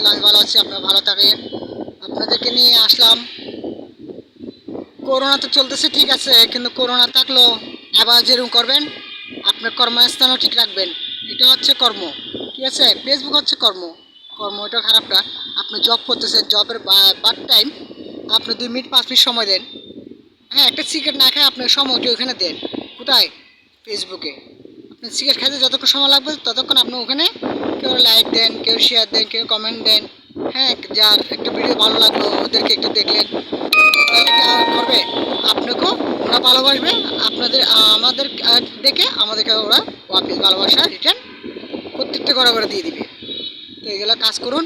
আলহামদুলিল্লাহ আমি ভালো আছি। আপনারা ভালো থাকেন। আপনাদেরকে নিয়ে আসলাম। করোনা তো চলতেছে ঠিক আছে, কিন্তু করোনা থাকলেও আবার যেরকম করবেন, আপনার কর্মস্থানও ঠিক রাখবেন। এটা হচ্ছে কর্ম, ঠিক আছে? ফেসবুক হচ্ছে কর্ম। কর্ম এটা খারাপ না। আপনি জব করতেছেন, জবের বাদ টাইম আপনি 2 মিনিট 5 মিনিট সময় দেন। হ্যাঁ, একটা সিগারেট না খায় আপনার সময়টা ওখানে দেন। কোথায়? ফেসবুকে। আপনি সিগারেট খাইতে যতক্ষণ সময় লাগবে ততক্ষণ আপনি ওখানে কেউ লাইক দেন, কেউ শেয়ার দেন, কেউ কমেন্ট দেন। হ্যাঁ, যার একটা ভিডিও ভালো লাগলো ওদেরকে একটু দেখলেন, তাহলে কি আর করবে? আপনাকেও ওরা ভালোবাসবে। আপনাদের আমাদের দেখে আমাদেরকে ওরা ওয়াপিস ভালোবাসা রিটার্ন প্রত্যেকটা করে দিয়ে দিবে। তো এগুলো কাজ করুন।